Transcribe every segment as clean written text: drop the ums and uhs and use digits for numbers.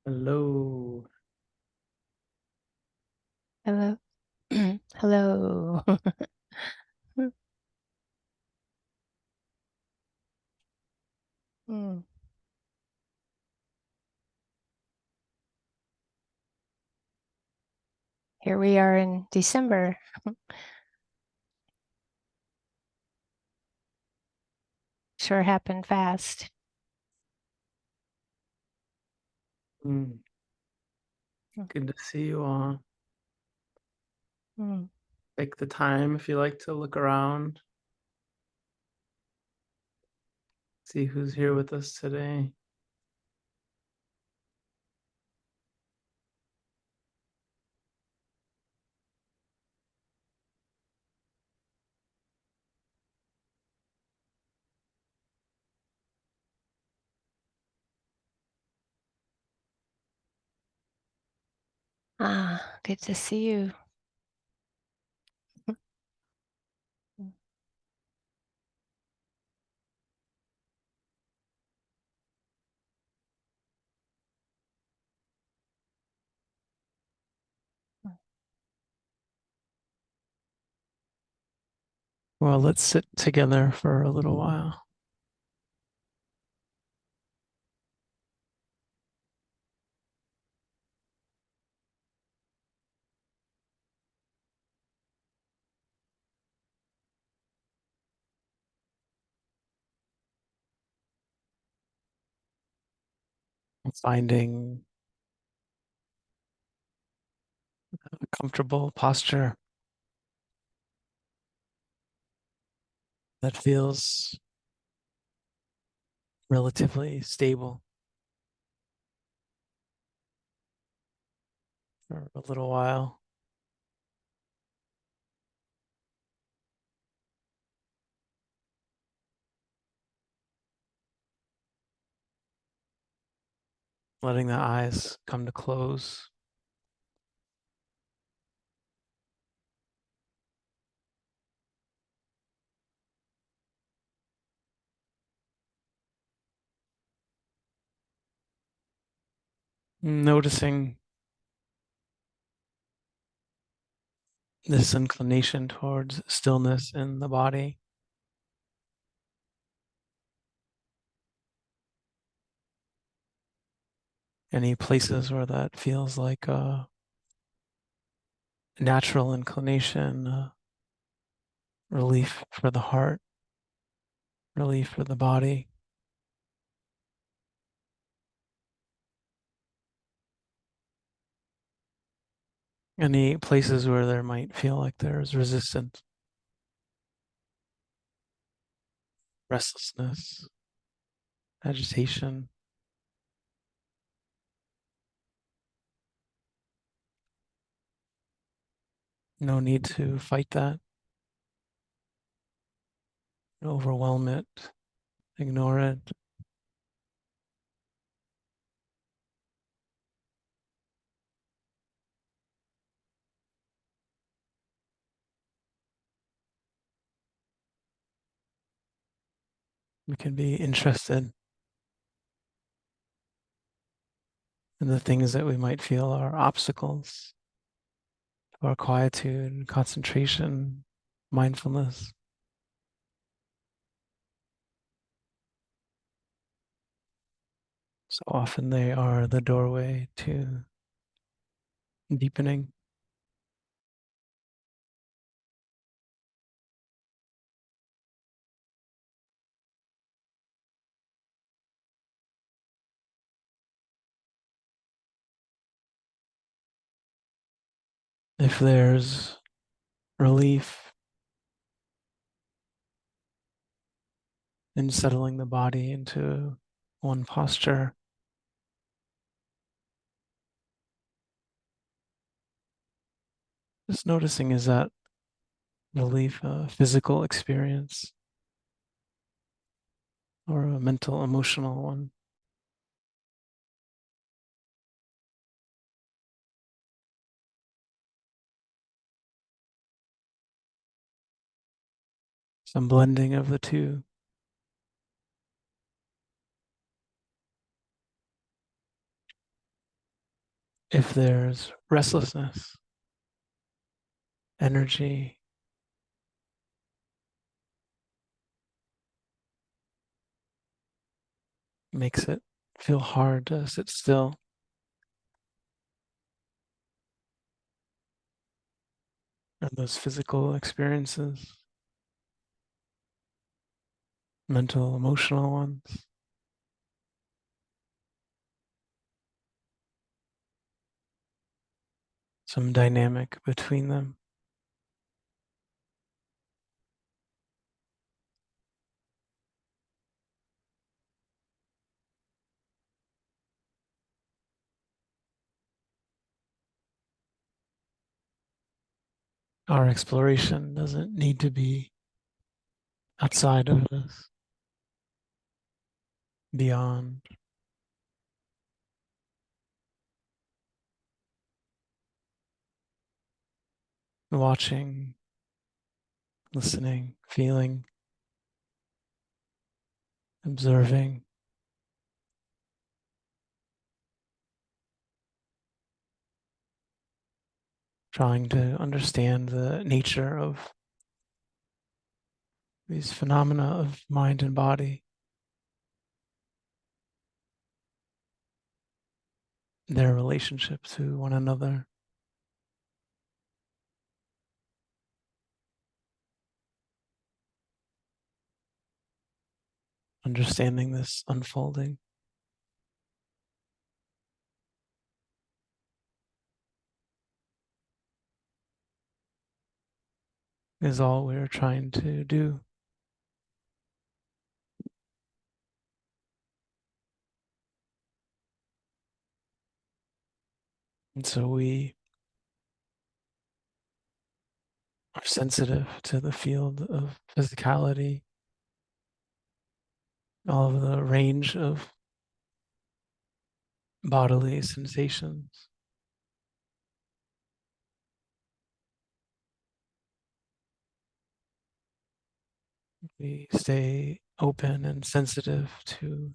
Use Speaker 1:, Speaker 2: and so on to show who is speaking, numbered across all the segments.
Speaker 1: Hello.
Speaker 2: Hello. Hello. Mm. Here we are in December. Sure happened fast.
Speaker 1: Mm, Good to see you all.
Speaker 2: Mm.
Speaker 1: Take the time if you like to look around, see who's here with us today.
Speaker 2: Good to see you.
Speaker 1: Well, let's sit together for a little while. Finding a comfortable posture that feels relatively stable for a little while. Letting the eyes come to close. Noticing this inclination towards stillness in the body. Any places where that feels like a natural inclination, relief for the heart, relief for the body. Any places where there might feel like there's resistance, restlessness, agitation. No need to fight that, overwhelm it, ignore it. We can be interested in the things that we might feel are obstacles to our quietude, concentration, mindfulness. So often they are the doorway to deepening. If there's relief in settling the body into one posture, just noticing, is that relief a physical experience or a mental, emotional one? Some blending of the two. if there's restlessness, energy, makes it feel hard to sit still. And those physical experiences, mental, emotional ones, some dynamic between them. Our exploration doesn't need to be outside of this, beyond, watching, listening, feeling, observing, trying to understand the nature of these phenomena of mind and body, their relationship to one another, understanding this unfolding is all we're trying to do. And so we are sensitive to the field of physicality, all of the range of bodily sensations. We stay open and sensitive to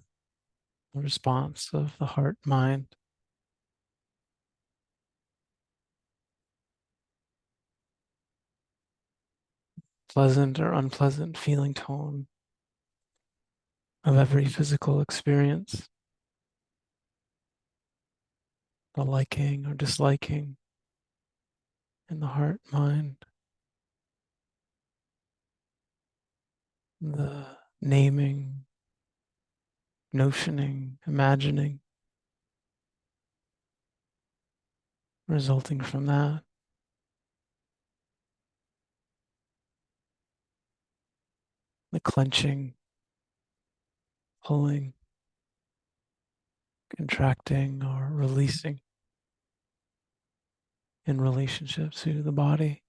Speaker 1: the response of the heart mind, pleasant or unpleasant feeling tone of every physical experience, the liking or disliking in the heart mind, the naming, notioning, imagining resulting from that, the clenching, pulling, contracting, or releasing in relationship to the body.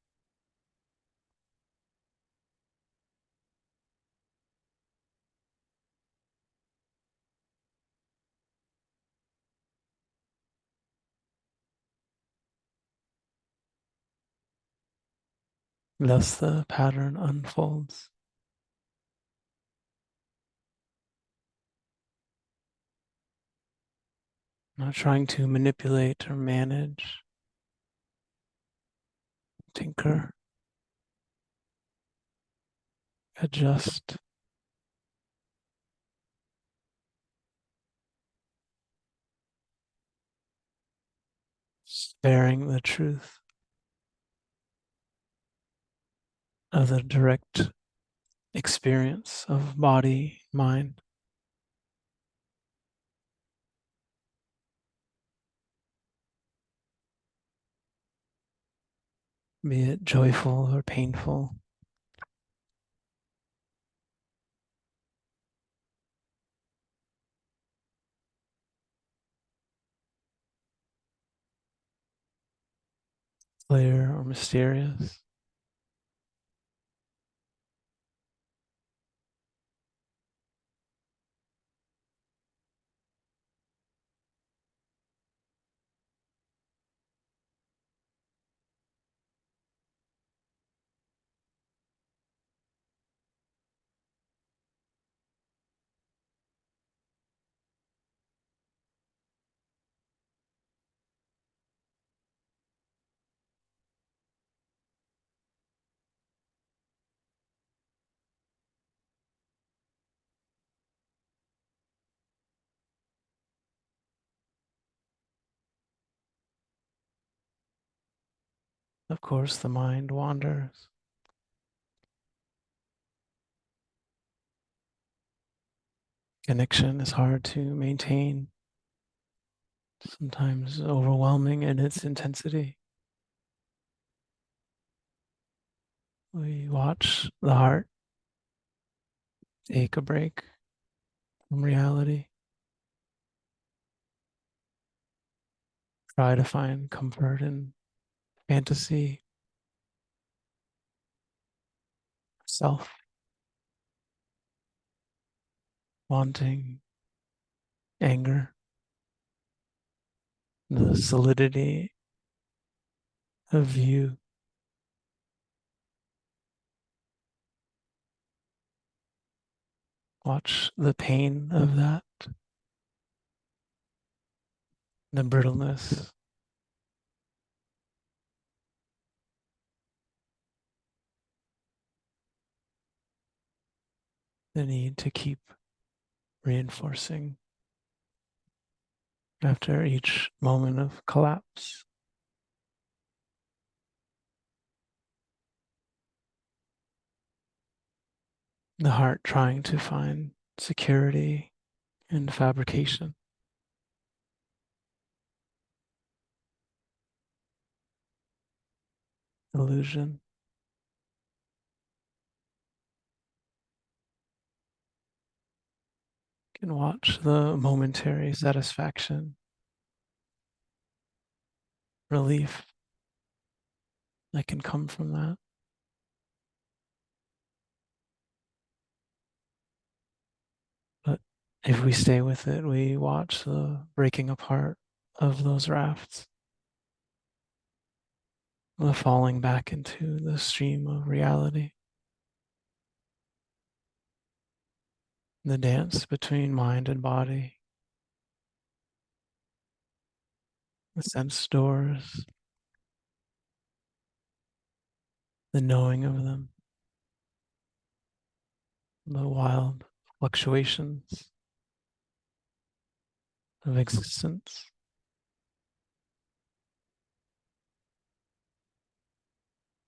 Speaker 1: Thus the pattern unfolds. Not trying to manipulate or manage, tinker, adjust, sparing the truth of the direct experience of body, mind, be it joyful or painful. Clear or mysterious. Of course, the mind wanders. Connection is hard to maintain, sometimes overwhelming in its intensity. We watch the heart take a break from reality, try to find comfort in fantasy, self, wanting, anger, the solidity of view. Watch the pain of that, the brittleness, the need to keep reinforcing after each moment of collapse. The heart trying to find security in fabrication, illusion. You can watch the momentary satisfaction, relief that can come from that. But if we stay with it, we watch the breaking apart of those rafts, the falling back into the stream of reality, the dance between mind and body, the sense doors, the knowing of them, the wild fluctuations of existence.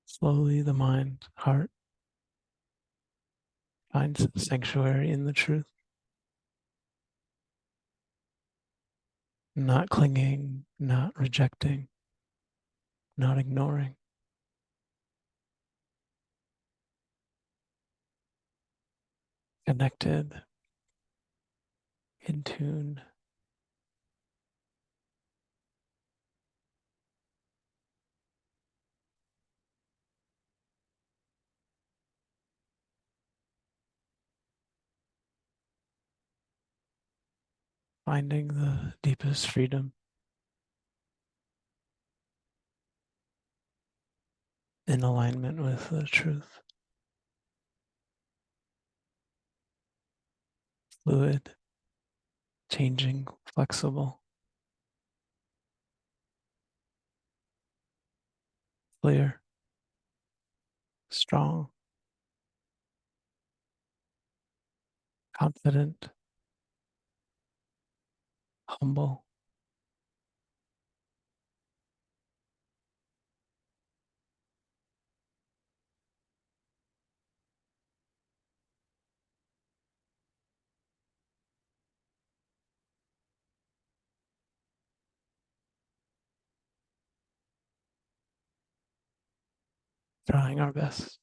Speaker 1: Slowly, the mind, heart finds sanctuary in the truth, not clinging, not rejecting, not ignoring, connected, in tune, finding the deepest freedom in alignment with the truth, fluid, changing, flexible, clear, strong, confident, humble, trying our best.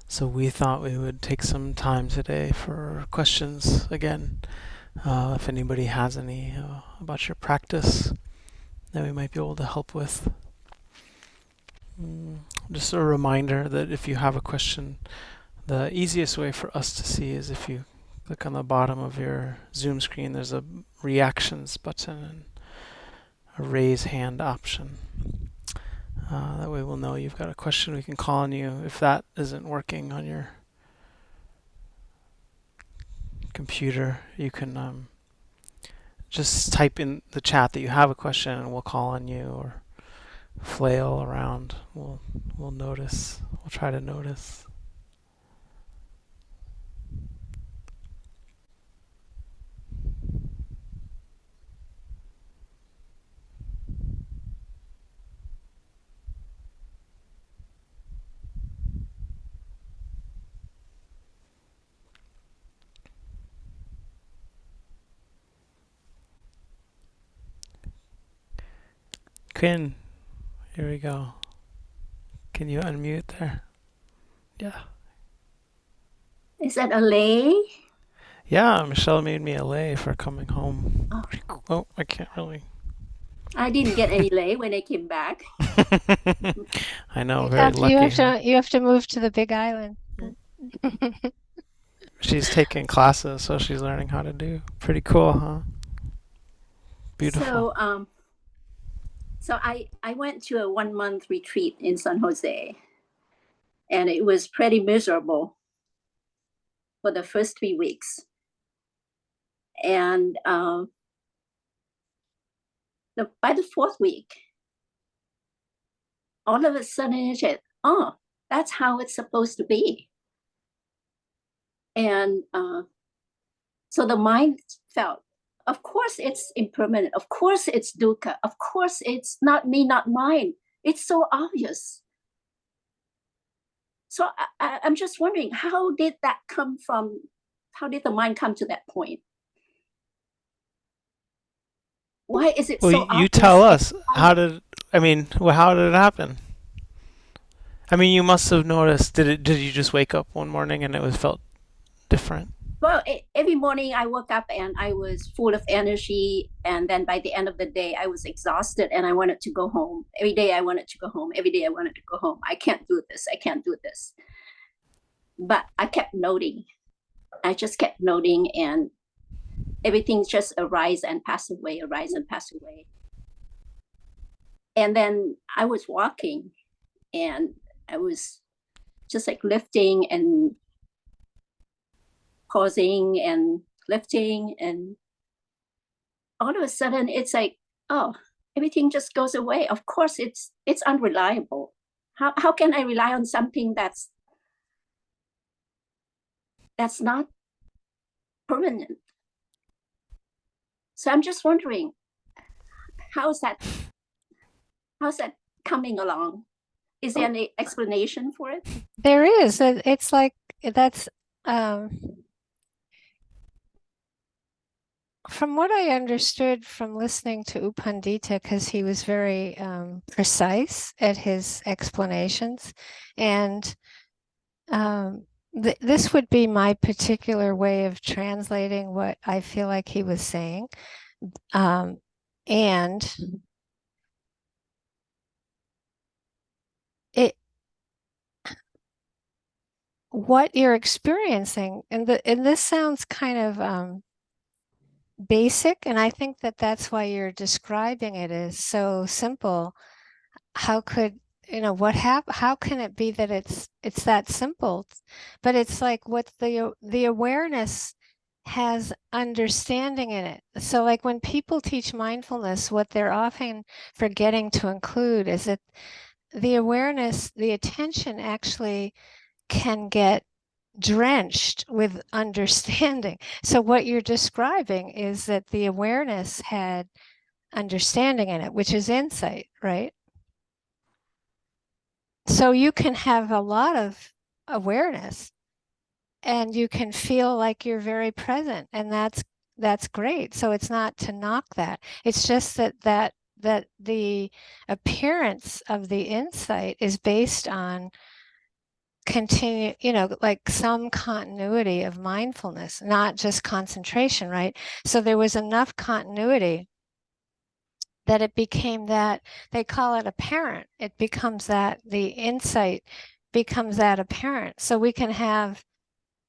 Speaker 1: So we thought we would take some time today for questions again. If anybody has any about your practice that we might be able to help with. Just a reminder that if you have a question, the easiest way for us to see is if you click on the bottom of your Zoom screen, there's a reactions button and a raise hand option. That way we'll know you've got a question. We can call on you. If that isn't working on your computer, you can just type in the chat that you have a question and we'll call on you, or flail around. We'll notice. We'll try to notice. Quinn, here we go. Can you unmute there? Yeah.
Speaker 3: Is that a lay?
Speaker 1: Yeah, Michelle made me a lei for coming home. Oh, I can't really.
Speaker 3: I didn't get any lay when I came back.
Speaker 1: I know, very lucky.
Speaker 2: You have to move to the Big Island.
Speaker 1: She's taking classes, so she's learning how to do. Pretty cool, huh? Beautiful.
Speaker 3: So I went to a 1-month retreat in San Jose, and it was pretty miserable for the first 3 weeks. And by the 4th week, all of a sudden I said, oh, that's how it's supposed to be. And so the mind felt, of course it's impermanent. Of course it's dukkha. Of course it's not me, not mine. It's so obvious. So I'm just wondering, how did the mind come to that point? Why is it so obvious?
Speaker 1: Well, you tell us. How did it happen? I mean, you must have noticed. Did you just wake up one morning and it felt different?
Speaker 3: Well, every morning I woke up and I was full of energy, and then by the end of the day I was exhausted and I wanted to go home. Every day I wanted to go home. Every day I wanted to go home. I can't do this. I can't do this. But I kept noting. I just kept noting, and everything just arise and pass away, arise and pass away. And then I was walking and I was just like lifting and pausing and lifting, and all of a sudden it's like, oh, everything just goes away. Of course it's unreliable. How can I rely on something that's not permanent? So I'm just wondering, how's that coming along? Is there any explanation for it?
Speaker 2: There is. It's like that's from what I understood from listening to U Pandita, because he was very precise at his explanations, and this would be my particular way of translating what I feel like he was saying. And what you're experiencing, and this sounds kind of basic, and I think that's why you're describing it as so simple. How could how can it be that it's that simple? But it's like what the awareness has understanding in it. So like when people teach mindfulness, what they're often forgetting to include is that the awareness, the attention actually can get drenched with understanding. So what you're describing is that the awareness had understanding in it, which is insight, right? So you can have a lot of awareness and you can feel like you're very present, and that's great. So it's not to knock that. It's just that the appearance of the insight is based on continue, like some continuity of mindfulness, not just concentration, right? So there was enough continuity that it became that, they call it apparent. It becomes that the insight becomes that apparent. So we can have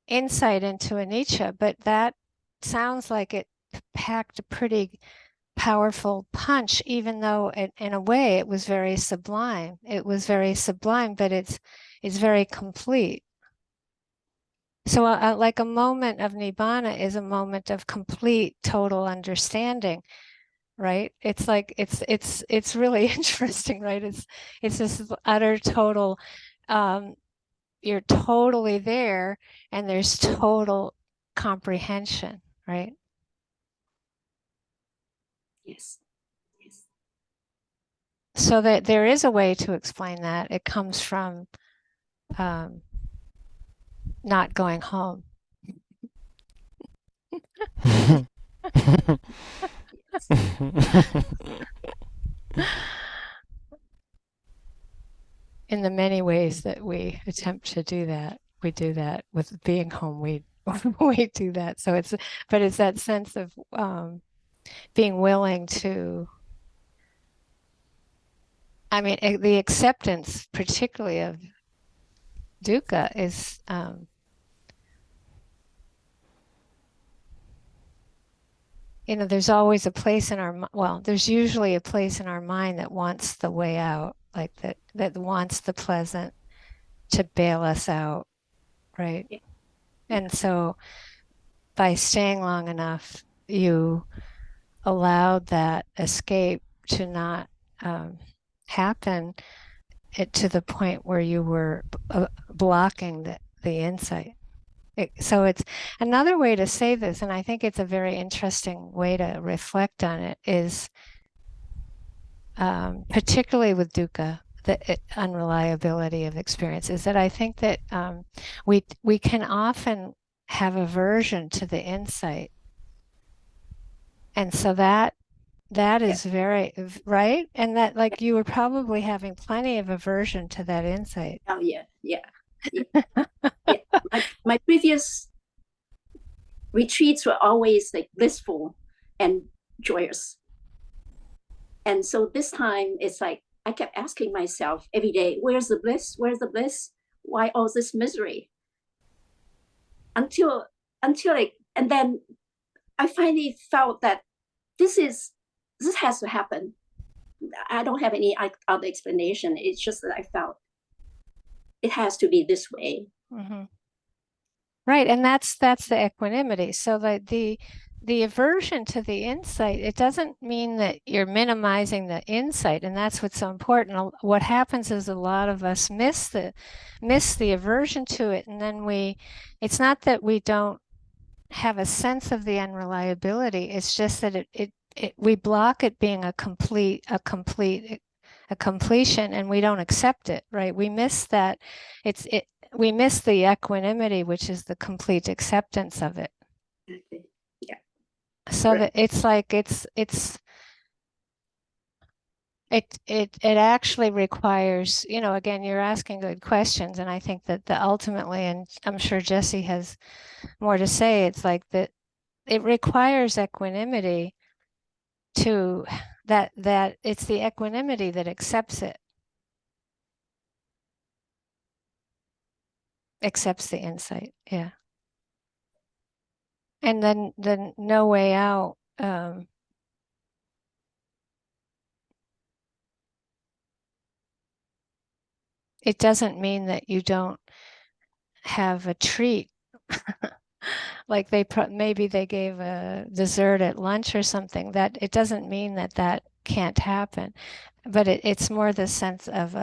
Speaker 2: insight into anicca, but that sounds like it packed a pretty powerful punch, even though in a way it was very sublime. It was very sublime, but it's very complete. So like a moment of nibbana is a moment of complete total understanding, right? It's like it's really interesting, right? It's this utter total, you're totally there and there's total comprehension, right?
Speaker 3: Yes. Yes.
Speaker 2: So that there is a way to explain that. It comes from not going home. In the many ways that we attempt to do that, we do that with being home. We we do that. So it's that sense of being willing to. I mean, the acceptance, particularly of dukkha, is there's always a place in our there's usually a place in our mind that wants the way out, like that wants the pleasant to bail us out, right?
Speaker 3: Yeah.
Speaker 2: And so by staying long enough, you allowed that escape to not happen to the point where you were blocking the insight. So it's another way to say this, and I think it's a very interesting way to reflect on it, is particularly with dukkha, the unreliability of experience, is that I think that we can often have aversion to the insight. And so that is very right. And that, like, you were probably having plenty of aversion to that insight.
Speaker 3: Oh yeah. Yeah. My previous retreats were always like blissful and joyous. And so this time it's like I kept asking myself every day, where's the bliss? Where's the bliss? Why all this misery? Until like, and then I finally felt that this has to happen. I don't have any other explanation. It's just that I felt it has to be this way.
Speaker 2: Mm-hmm. Right, and that's the equanimity. So the aversion to the insight, it doesn't mean that you're minimizing the insight, and that's what's so important. What happens is a lot of us miss the aversion to it, and then it's not that we don't have a sense of the unreliability. It's just that we block it being a completion, and we don't accept it, right? We miss that. We miss the equanimity, which is the complete acceptance of it.
Speaker 3: Okay. Yeah.
Speaker 2: So that it's like it actually requires, again, you're asking good questions, and I think that ultimately, and I'm sure Jesse has more to say, it's like that it requires equanimity to that it's the equanimity that accepts the insight. Yeah. And then the no way out, it doesn't mean that you don't have a treat. Like maybe they gave a dessert at lunch or something, that it doesn't mean that can't happen, but it's more the sense of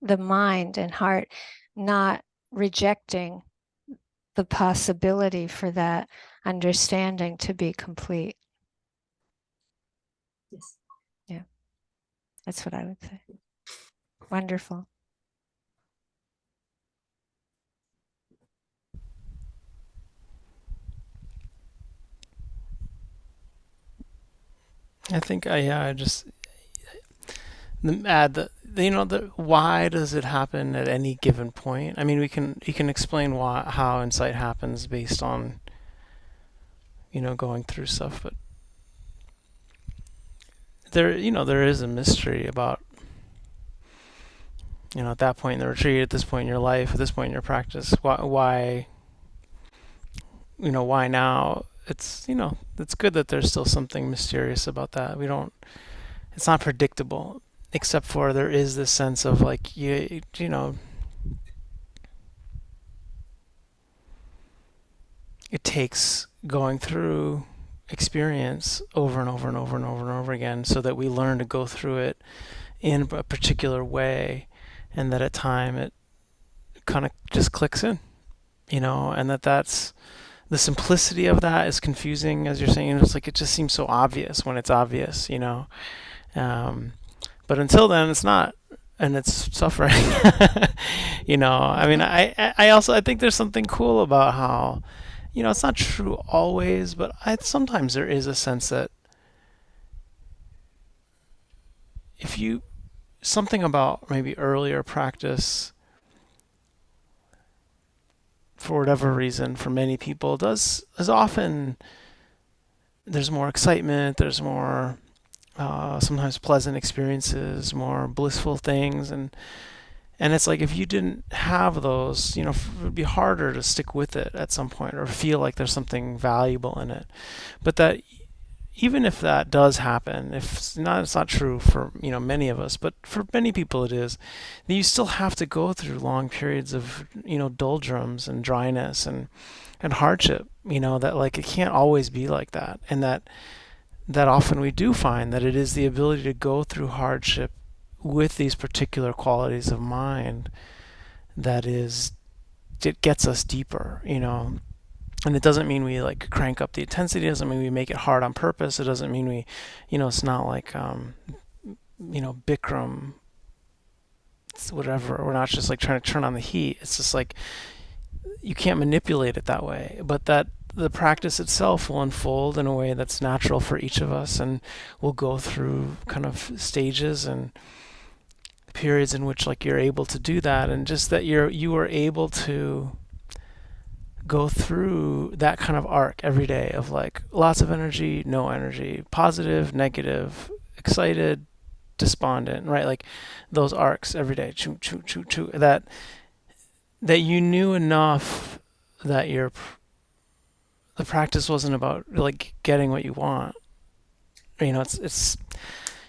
Speaker 2: the mind and heart not rejecting the possibility for that understanding to be complete. That's what I would say. Wonderful.
Speaker 1: I think I just add the why does it happen at any given point? I mean, you can explain how insight happens based on going through stuff, but there is a mystery about at that point in the retreat, at this point in your life, at this point in your practice, why why now? It's it's good that there's still something mysterious about that. It's not predictable, except for there is this sense of like you know it takes going through experience over and over and over and over and over again so that we learn to go through it in a particular way, and that at time it kind of just clicks in, and that's the simplicity of that is confusing, as you're saying. It's like it just seems so obvious when it's obvious, but until then it's not, and it's suffering. I mean, I think there's something cool about how it's not true always, but sometimes there is a sense that if you something about maybe earlier practice, for whatever reason, for many people is often there's more excitement, there's more sometimes pleasant experiences, more blissful things, and it's like if you didn't have those, it would be harder to stick with it at some point or feel like there's something valuable in it. But that even if that does happen, if it's not true for many of us, but for many people it is, then you still have to go through long periods of doldrums and dryness and hardship. That like it can't always be like that, and that often we do find that it is the ability to go through hardship with these particular qualities of mind that it gets us deeper. And it doesn't mean we like crank up the intensity. It doesn't mean we make it hard on purpose. It doesn't mean we, it's not like, Bikram, whatever. We're not just like trying to turn on the heat. It's just like, you can't manipulate it that way. But that the practice itself will unfold in a way that's natural for each of us, and we'll go through kind of stages and periods in which like you're able to do that, and just that you are able to go through that kind of arc every day of like lots of energy, no energy, positive, negative, excited, despondent, right? Like those arcs every day, choo choo choo choo. That you knew enough that the practice wasn't about like getting what you want. It's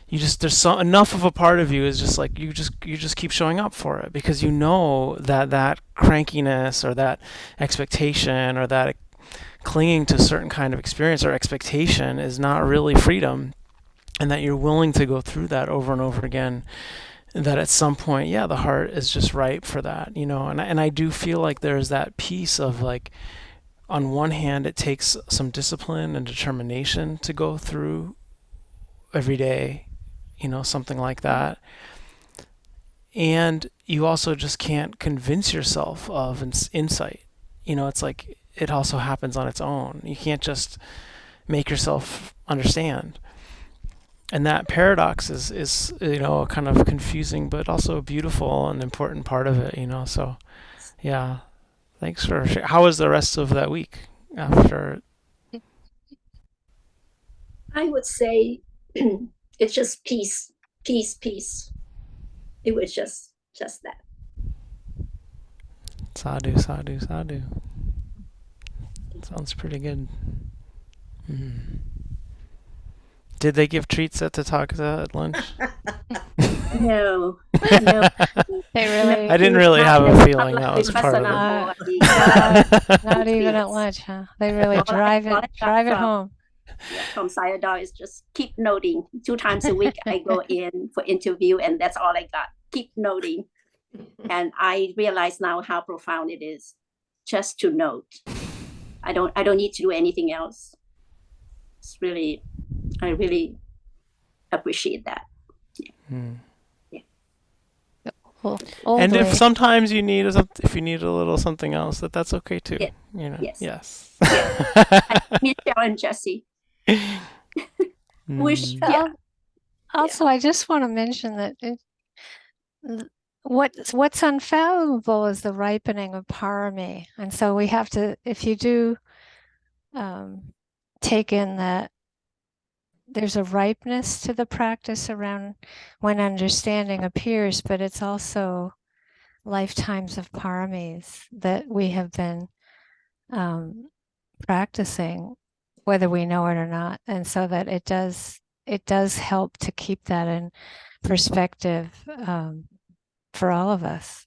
Speaker 1: you just there's enough of a part of you is just like you just keep showing up for it, because that crankiness or that expectation or that clinging to a certain kind of experience or expectation is not really freedom, and that you're willing to go through that over and over again, and that at some point the heart is just ripe for that, and I do feel like there's that piece of like, on one hand it takes some discipline and determination to go through every day, something like that. And you also just can't convince yourself of insight. It's like it also happens on its own. You can't just make yourself understand. And that paradox is a kind of confusing but also beautiful and important part of it, So, yeah. Thanks for sharing. How was the rest of that week after?
Speaker 3: I would say it's just peace, peace, peace. It was just that.
Speaker 1: Sadhu, sadhu, sadhu. Sounds pretty good. Mm. Did they give treats at Tathagata at lunch?
Speaker 3: No.
Speaker 2: They really.
Speaker 1: I didn't really have a feeling that was part of it.
Speaker 2: Not even at lunch, huh? They really drive it home.
Speaker 3: From Sayadaw is just keep noting. 2 times a week I go in for interview, and that's all I got. Keep noting. And I realize now how profound it is just to note. I don't need to do anything else. I really appreciate that.
Speaker 2: Old
Speaker 1: And if
Speaker 2: way.
Speaker 1: sometimes you need if you need a little something else, that's okay too.
Speaker 3: Yes.
Speaker 1: You know.
Speaker 3: Yes.
Speaker 1: Yes.
Speaker 3: Michelle and Jesse. Wish,
Speaker 1: Mm.
Speaker 3: yeah.
Speaker 2: Also, I just want to mention that what's unfathomable is the ripening of parami, and so we have to, if you do take in that there's a ripeness to the practice around when understanding appears, but it's also lifetimes of paramis that we have been practicing, whether we know it or not, and so that it does help to keep that in perspective for all of us.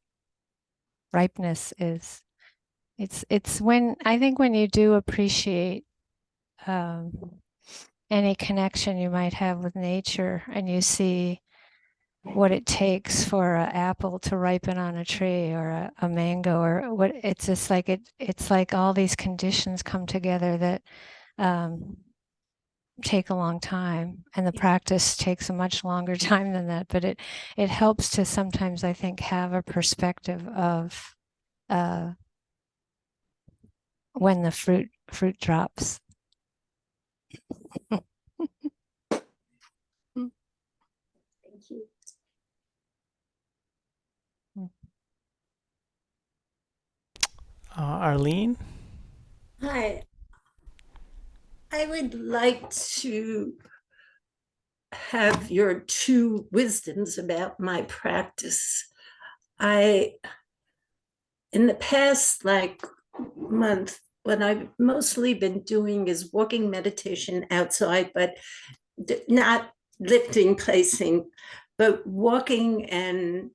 Speaker 2: Ripeness is it's when I think when you do appreciate any connection you might have with nature, and you see what it takes for an apple to ripen on a tree, or a mango, or what, it's just like it's like all these conditions come together that take a long time, and the practice takes a much longer time than that, but it helps to sometimes, I think, have a perspective of when the fruit drops.
Speaker 3: Thank you.
Speaker 1: Arlene?
Speaker 4: Hi. I would like to have your two wisdoms about my practice. In the past, month, what I've mostly been doing is walking meditation outside, but not lifting, placing, but walking and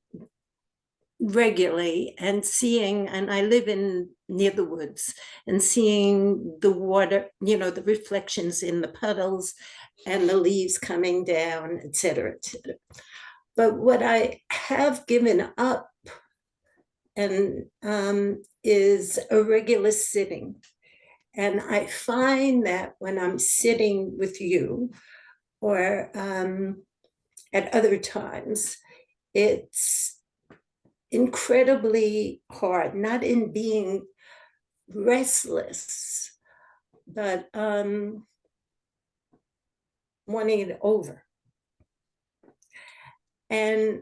Speaker 4: regularly and seeing, and I live in near the woods, and seeing the water, the reflections in the puddles and the leaves coming down, et cetera, et cetera. But what I have given up and is a regular sitting. And I find that when I'm sitting with you, or at other times, it's incredibly hard, not in being restless, but wanting it over. And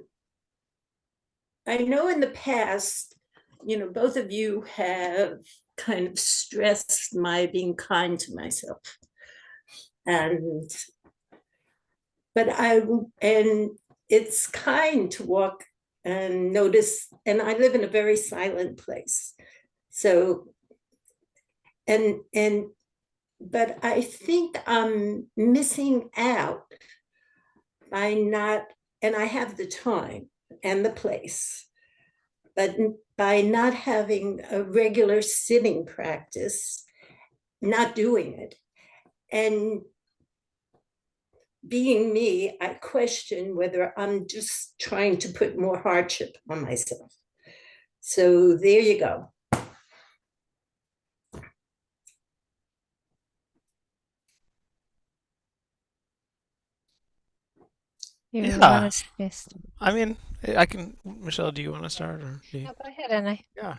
Speaker 4: I know in the past, both of you have kind of stressed my being kind to myself. And it's kind to walk and notice, and I live in a very silent place. So, but I think I'm missing out by not, and I have the time and the place, but by not having a regular sitting practice, not doing it. And being me, I question whether I'm just trying to put more hardship on myself. So there you go.
Speaker 2: You
Speaker 1: Yeah.
Speaker 2: want to yes.
Speaker 1: I mean, I can. Michelle, do you want to start, or do you?
Speaker 2: No, go ahead, and
Speaker 1: Yeah.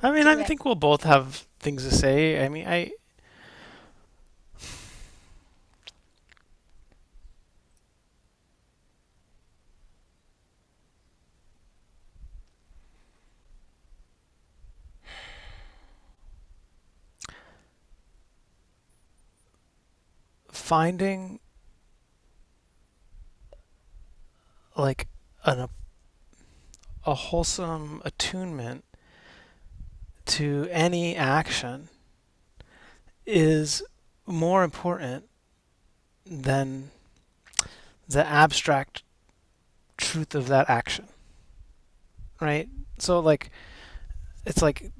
Speaker 1: I mean, I think we'll both have things to say. I mean, finding like a wholesome attunement to any action is more important than the abstract truth of that action, right? So like, it's like,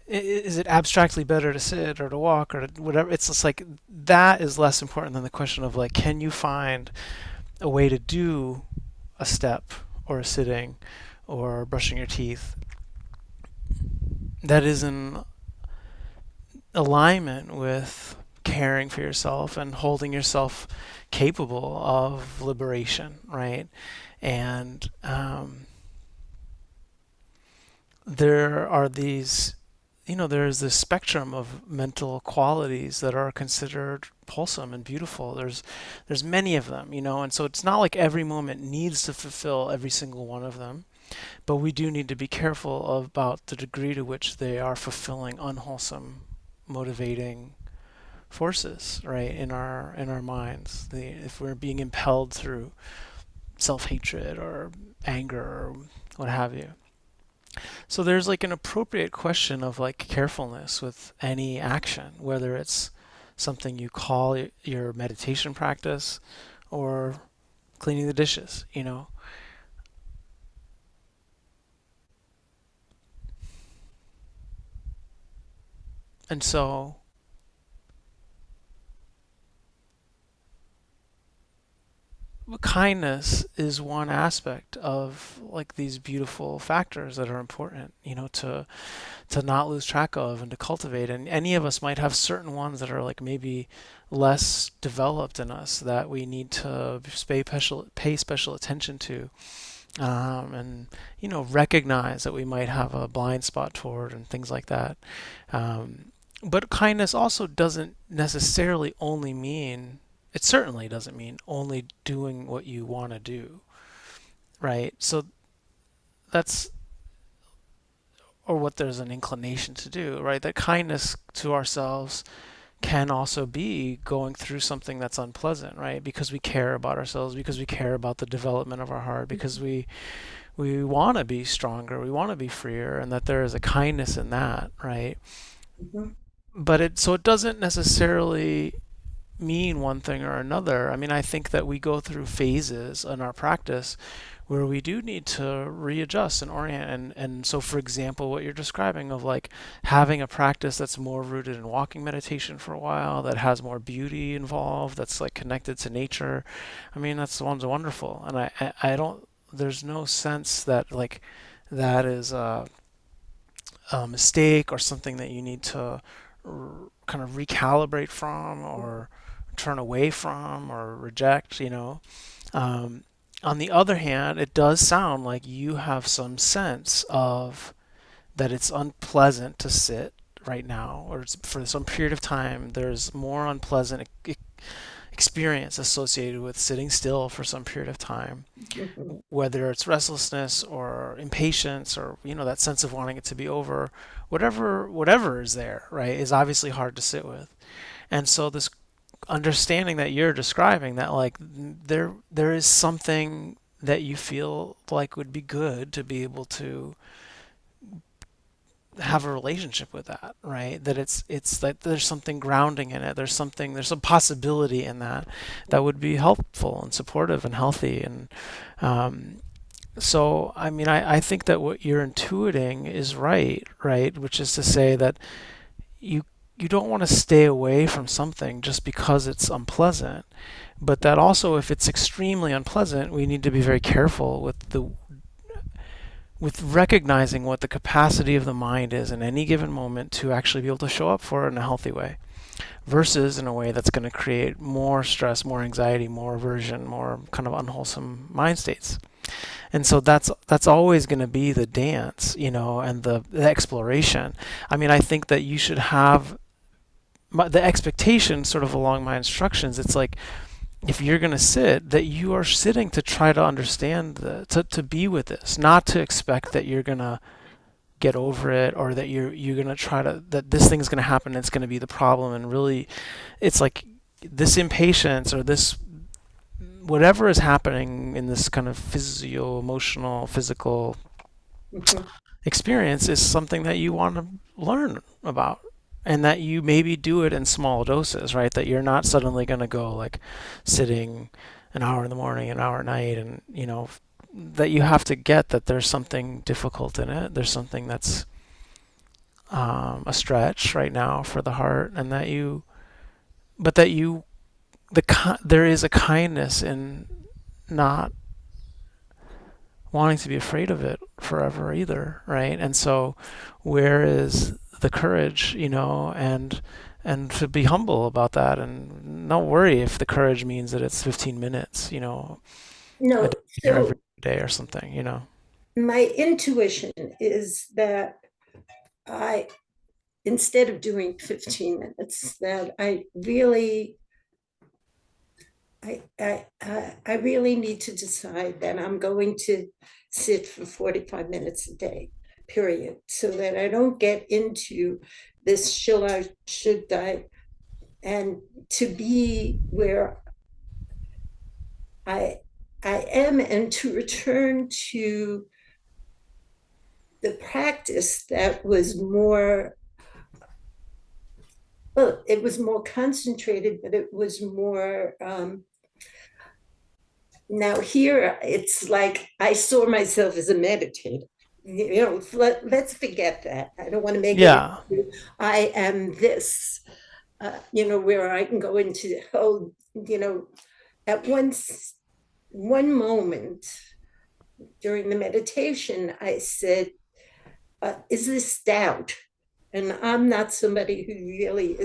Speaker 1: is it abstractly better to sit or to walk or whatever? It's just like, that is less important than the question of like, can you find a way to do a step or a sitting or brushing your teeth that is in alignment with caring for yourself and holding yourself capable of liberation, right? And there are these, there's this spectrum of mental qualities that are considered wholesome and beautiful. There's many of them, and so it's not like every moment needs to fulfill every single one of them, but we do need to be careful about the degree to which they are fulfilling unwholesome, motivating forces, right, in our minds. If we're being impelled through self-hatred or anger or what have you. So there's like an appropriate question of like carefulness with any action, whether it's something you call your meditation practice or cleaning the dishes. And so kindness is one aspect of like these beautiful factors that are important, to not lose track of and to cultivate. And any of us might have certain ones that are like maybe less developed in us that we need to pay special attention to, and recognize that we might have a blind spot toward and things like that. But kindness also doesn't necessarily only mean, it certainly doesn't mean only doing what you want to do, right? So that's, or what there's an inclination to do, right? That kindness to ourselves can also be going through something that's unpleasant, right? Because we care about ourselves, because we care about the development of our heart, because we want to be stronger, we want to be freer, and that there is a kindness in that, right?
Speaker 4: Mhm.
Speaker 1: But it doesn't necessarily mean one thing or another. I mean, I think that we go through phases in our practice where we do need to readjust and orient. And so, for example, what you're describing of like having a practice that's more rooted in walking meditation for a while, that has more beauty involved, that's like connected to nature. I mean, that's one's wonderful. And I don't, there's no sense that like that is a mistake or something that you need to kind of recalibrate from or turn away from or reject. On the other hand, it does sound like you have some sense of that it's unpleasant to sit right now, or for some period of time, there's more unpleasant experience associated with sitting still for some period of time,
Speaker 4: Mhm.
Speaker 1: whether it's restlessness or impatience or that sense of wanting it to be over, whatever is there, right, is obviously hard to sit with. And so this understanding that you're describing, that like there is something that you feel like would be good to be able to have a relationship with that, right? That it's that there's something grounding in it. There's some possibility in that would be helpful and supportive and healthy. And so I mean, I think that what you're intuiting is right, which is to say that you you don't want to stay away from something just because it's unpleasant, but that also if it's extremely unpleasant, we need to be very careful with recognizing what the capacity of the mind is in any given moment to actually be able to show up for it in a healthy way versus in a way that's going to create more stress, more anxiety, more aversion, more kind of unwholesome mind states. And so that's always going to be the dance, and the exploration. I mean, I think that you should have the expectation sort of along my instructions. It's like if you're going to sit, that you are sitting to try to understand to be with this, not to expect that you're going to get over it, or that you're going to try to, that this thing's going to happen and it's going to be the problem. And really it's like this impatience or this whatever is happening in this kind of emotional, physical
Speaker 4: Mhm.
Speaker 1: experience is something that you want to learn about, and that you maybe do it in small doses, right? That you're not suddenly going to go like sitting an hour in the morning, an hour at night, and that you have to get that there's something difficult in it. There's something that's a stretch right now for the heart, and but that there is a kindness in not wanting to be afraid of it forever either, right? And so where is the courage, and and to be humble about that, and not worry if the courage means that it's 15 minutes, a
Speaker 4: No,
Speaker 1: day or every
Speaker 4: so
Speaker 1: day or something.
Speaker 4: my intuition is that I, instead of doing 15 minutes, that I really need to decide that I'm going to sit for 45 minutes a day, period, so that I don't get into this should I, and to be where I I am, and to return to the practice that was more, well, it was more concentrated, but it was more, now here it's like I saw myself as a meditator. Let's forget that. I don't want to make it
Speaker 1: Yeah.
Speaker 4: I am this, where I can go into, at one moment during the meditation, I said, is this doubt? And I'm not somebody who really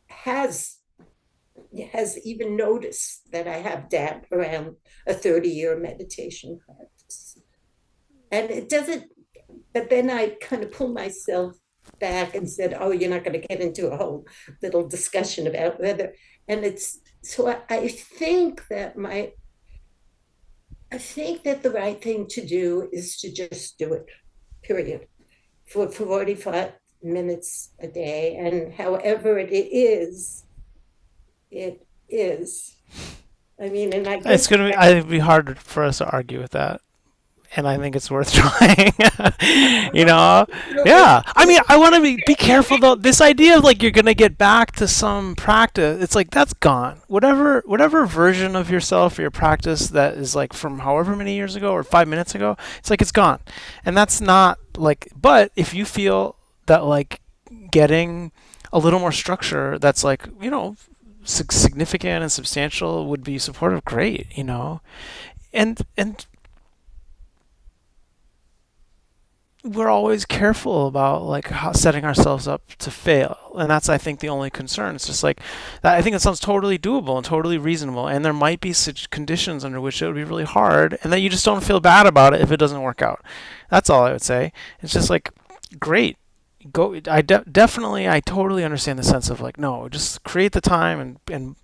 Speaker 4: has has even noticed that I have doubt around a 30-year meditation practice. And it doesn't, but then I kind of pulled myself back and said, oh, you're not going to get into a whole little discussion about whether, and it's, so I think that the right thing to do is to just do it, period, for 45 minutes a day. And however it is, it is. I mean, and I guess
Speaker 1: It'd be hard for us to argue with that. And I think it's worth trying. Yeah. I mean, I want to be careful though. This idea of like you're gonna get back to some practice, it's like that's gone. Whatever version of yourself or your practice that is like from however many years ago or 5 minutes ago, it's like it's gone. And that's not like. But if you feel that like getting a little more structure, that's like significant and substantial would be supportive. Great. And we're always careful about like setting ourselves up to fail, and that's I think the only concern. It's just like that. I think it sounds totally doable and totally reasonable, and there might be such conditions under which it would be really hard, and that you just don't feel bad about it if it doesn't work out. That's all I would say. It's just like great, go. I totally understand the sense of like no, just create the time and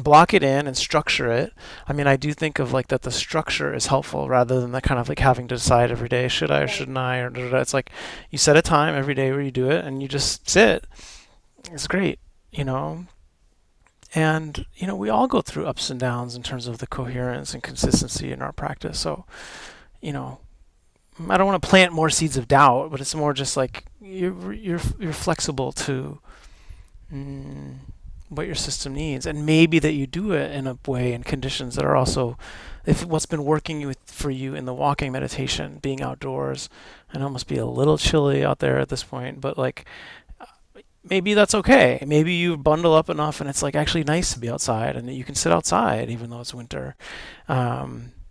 Speaker 1: block it in and structure it. I mean, I do think of like that the structure is helpful rather than the kind of like having to decide every day should I or shouldn't I or da, da, da. It's like you set a time every day where you do it and you just sit. It's great, you know. And we all go through ups and downs in terms of the coherence and consistency in our practice. So, you know, I don't want to plant more seeds of doubt, but it's more just like you're flexible to what your system needs, and maybe that you do it in a way and conditions that are also, if what's been working for you in the walking meditation, being outdoors, I know it must be a little chilly out there at this point, but like maybe that's okay. Maybe you bundle up enough and it's like actually nice to be outside and that you can sit outside even though it's winter.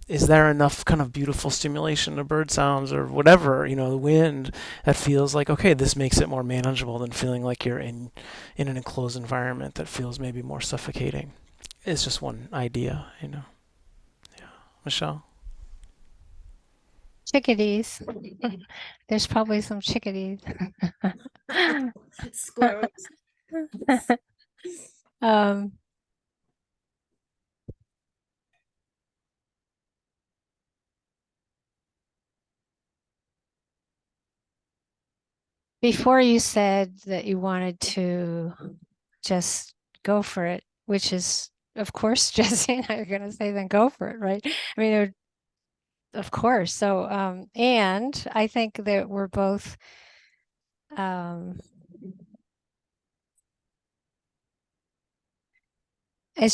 Speaker 1: Is there enough kind of beautiful stimulation of bird sounds or whatever, the wind that feels like, okay, this makes it more manageable than feeling like you're in an enclosed environment that feels maybe more suffocating? It's just one idea. Yeah. Michelle?
Speaker 2: Chickadees. There's probably some chickadees.
Speaker 4: squirrels.
Speaker 2: um, Before you said that you wanted to just go for it, which is, of course, Jesse and I are going to say, then go for it, right? I mean, of course. So, and I think that we're both, as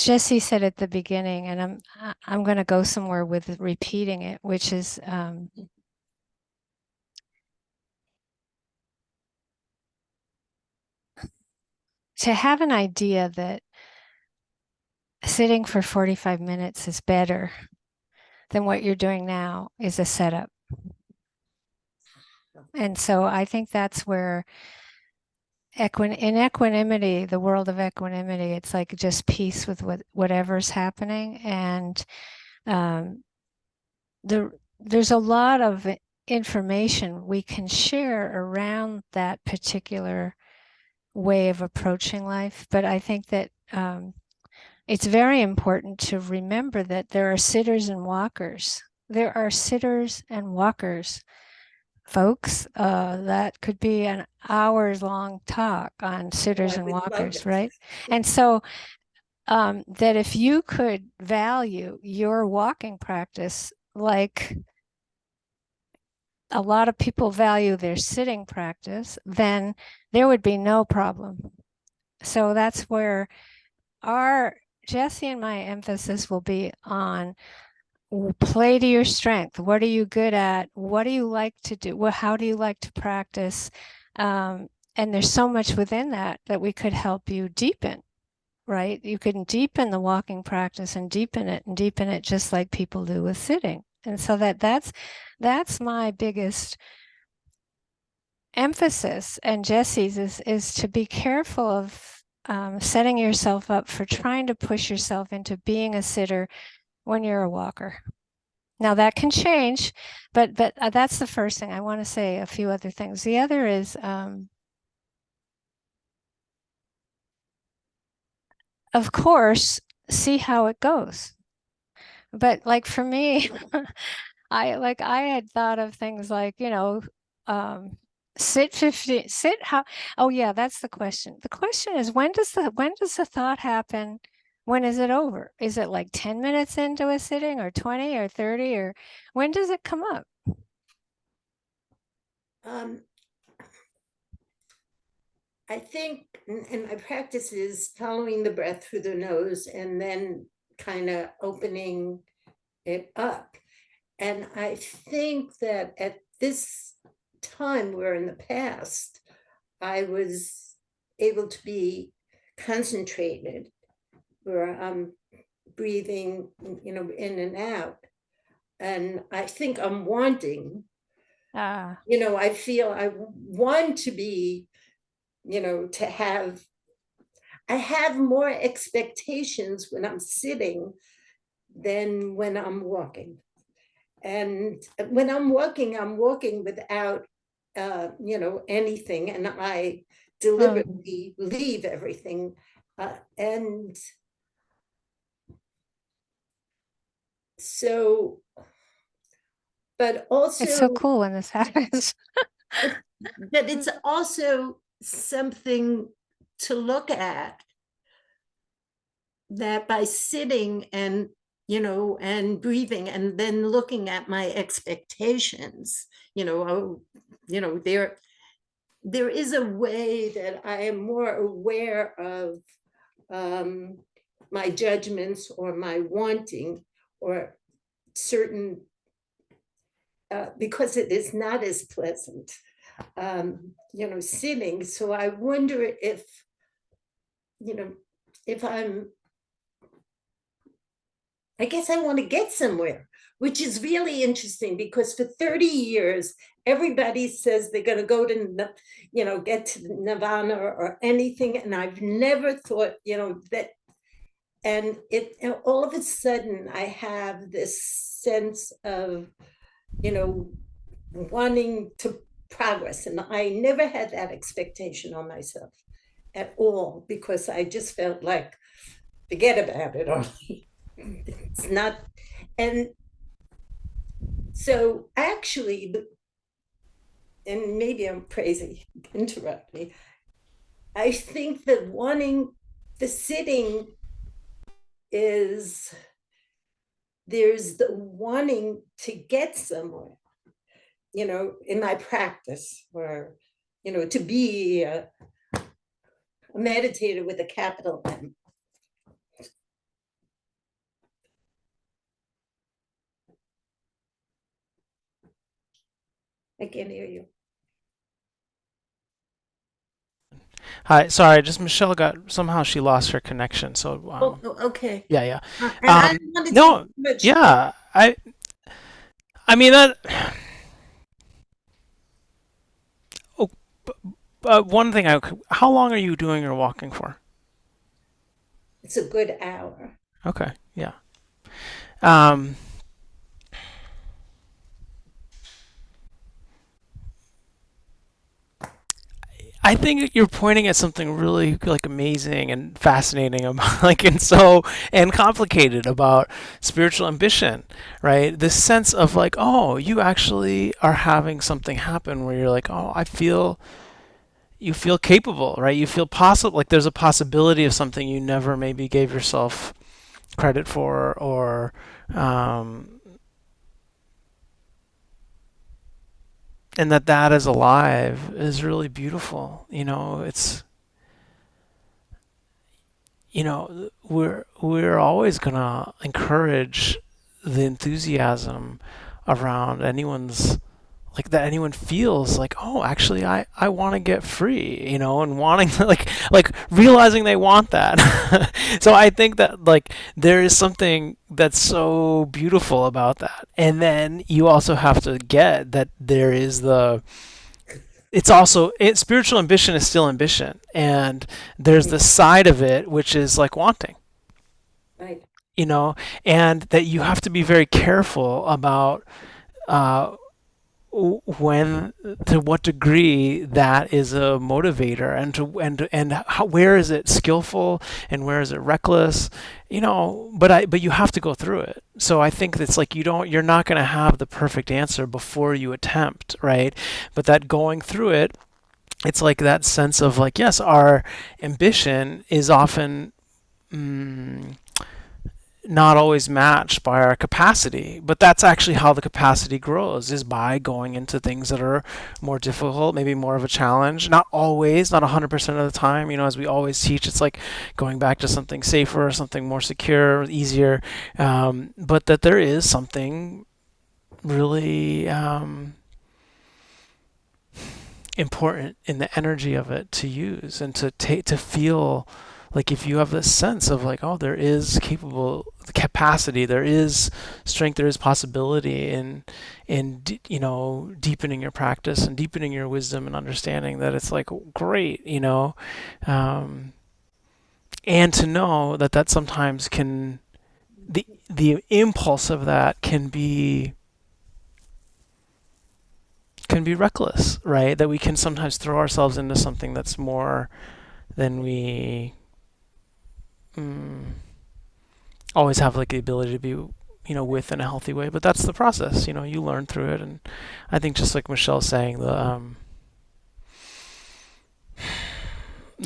Speaker 2: Jesse said at the beginning, and I'm going to go somewhere with repeating it, which is, to have an idea that sitting for 45 minutes is better than what you're doing now is a setup. And so I think that's where in equanimity, the world of equanimity, it's like just peace with whatever's happening. And um, there's a lot of information we can share around that particular way of approaching life. But I think that it's very important to remember that there are sitters and walkers. There are sitters and walkers, folks. That could be an hours long talk on sitters
Speaker 4: I
Speaker 2: and
Speaker 4: would love
Speaker 2: walkers,
Speaker 4: it.
Speaker 2: right? And so that if you could value your walking practice like a lot of people value their sitting practice, then there would be no problem. So that's where Jesse and my emphasis will be on play to your strength. What are you good at? What do you like to do? How do you like to practice? And there's so much within that we could help you deepen, right? You can deepen the walking practice and deepen it just like people do with sitting. And so that's my biggest emphasis, and Jesse's is to be careful of setting yourself up for trying to push yourself into being a sitter when you're a walker. Now that can change, but that's the first thing. I want to say a few other things. The other is, of course, see how it goes. But like for me, I had thought of things like, sit how, oh yeah, that's the question. The question is when does the thought happen? When is it over? Is it like 10 minutes into a sitting or 20 or 30 or when does it come up?
Speaker 4: I think in my practice is following the breath through the nose and then kind of opening it up. And I think that at this time, where in the past, I was able to be concentrated, where I'm breathing, in and out. And I think I'm wanting, I feel I want to be, to have, I have more expectations when I'm sitting than when I'm walking. And when I'm walking without, anything, and I deliberately leave everything. And so, but also,
Speaker 2: it's so cool when this happens.
Speaker 4: but it's also something to look at, that by sitting and and breathing and then looking at my expectations, there is a way that I am more aware of my judgments or my wanting or certain, because it is not as pleasant, sitting. So I wonder if, if I guess I want to get somewhere, which is really interesting because for 30 years, everybody says they're going to go to, get to nirvana or anything. And I've never thought, that, and all of a sudden I have this sense of, wanting to progress. And I never had that expectation on myself at all, because I just felt like, forget about it, or it's not. And so actually, and maybe I'm crazy, interrupt me, I think that wanting the sitting is, there's the wanting to get somewhere, in my practice, or, to be a meditator with a capital M. I can't hear you.
Speaker 1: Hi, sorry, just Michelle somehow she lost her connection. So,
Speaker 4: Okay.
Speaker 1: yeah.
Speaker 4: And I don't want to
Speaker 1: No,
Speaker 4: take much.
Speaker 1: yeah, I mean that. Oh, one thing how long are you doing your walking for?
Speaker 4: It's a good hour.
Speaker 1: Okay, yeah. Um, I think you're pointing at something really like amazing and fascinating about like and complicated about spiritual ambition, right? This sense of like, oh, you actually are having something happen where you're like, oh, you feel capable, right? You feel possible, like there's a possibility of something you never maybe gave yourself credit for, or um, and that is alive is really beautiful. We're always gonna encourage the enthusiasm around anyone's like that anyone feels like, oh, actually I want to get free, and wanting to like realizing they want that. So I think that like there is something that's so beautiful about that. And then you also have to get that there is spiritual ambition is still ambition, and there's the side of it which is like wanting,
Speaker 4: Right.
Speaker 1: you know, and that you have to be very careful about uh, when to what degree that is a motivator, and where is it skillful and where is it reckless, but you have to go through it. So I think it's like you're not going to have the perfect answer before you attempt, right? But that going through it, it's like that sense of like, yes, our ambition is often mm, not always matched by our capacity, but that's actually how the capacity grows, is by going into things that are more difficult, maybe more of a challenge. Not always, not 100% of the time, as we always teach, it's like going back to something safer, something more secure, easier, but that there is something really important in the energy of it to use, and to feel like, if you have this sense of like, oh, there is capacity, there is strength, there is possibility in deepening your practice and deepening your wisdom and understanding, that it's like great, um, and to know that sometimes the impulse of that can be reckless, right? That we can sometimes throw ourselves into something that's more than we mm, always have like the ability to be, with in a healthy way. But that's the process. You learn through it, and I think just like Michelle's saying, the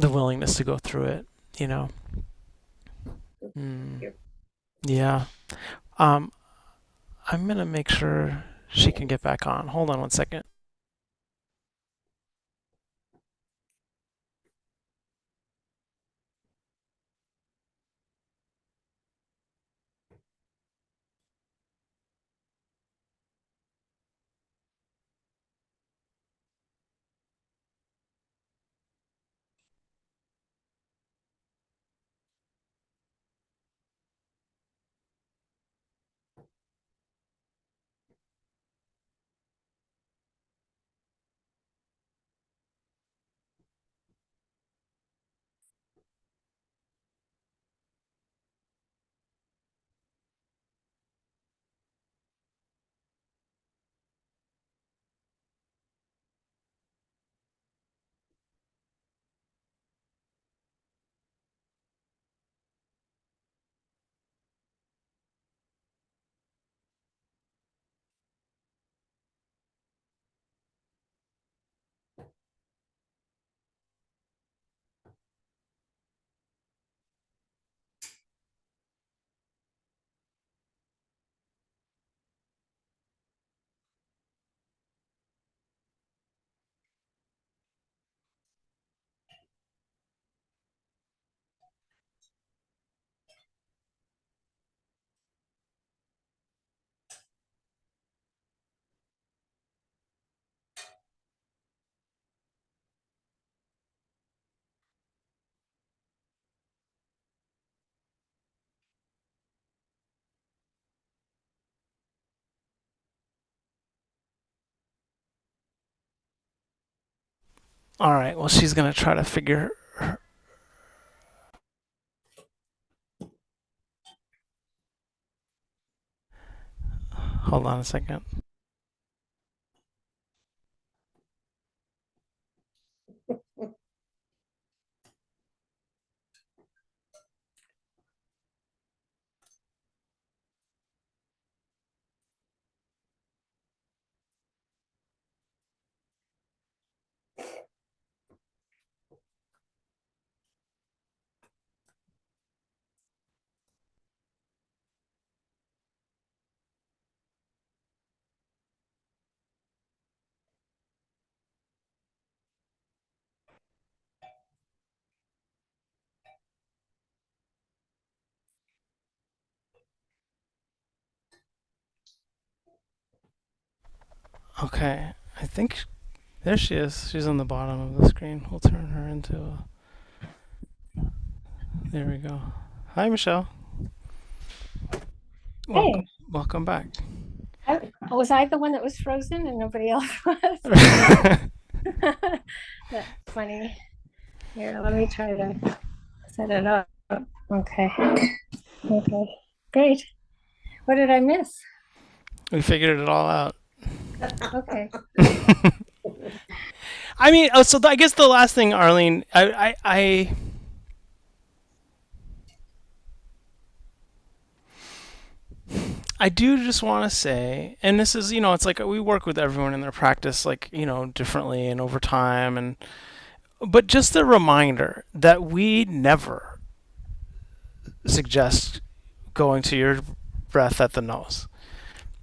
Speaker 1: willingness to go through it. You know. Mm, yeah. Um, I'm gonna make sure she can get back on. Hold on one second. All right. Well, she's gonna try to figure. Hold on a second. Okay. I think there she is. She's on the bottom of the screen. We'll turn her into a. There we go. Hi, Michelle. Welcome.
Speaker 2: Hey,
Speaker 1: Welcome back.
Speaker 2: was I the one that was frozen and nobody else was? That's funny. Here, let me try to set it up. Okay. Okay. Great. What did I miss?
Speaker 1: We figured it all out.
Speaker 2: Okay.
Speaker 1: I mean, so I guess the last thing, Arlene, I do just want to say, and this is, it's like we work with everyone in their practice, like, differently and over time, but just a reminder that we never suggest going to your breath at the nose.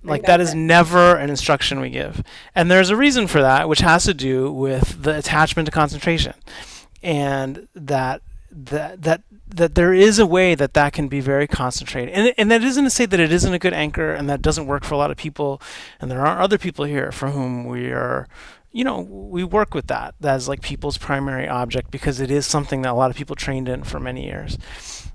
Speaker 1: Like that is never an instruction we give. And there's a reason for that, which has to do with the attachment to concentration. And that there is a way that can be very concentrated, and that isn't to say that it isn't a good anchor and that doesn't work for a lot of people, and there are other people here for whom we work with that as like people's primary object because it is something that a lot of people trained in for many years.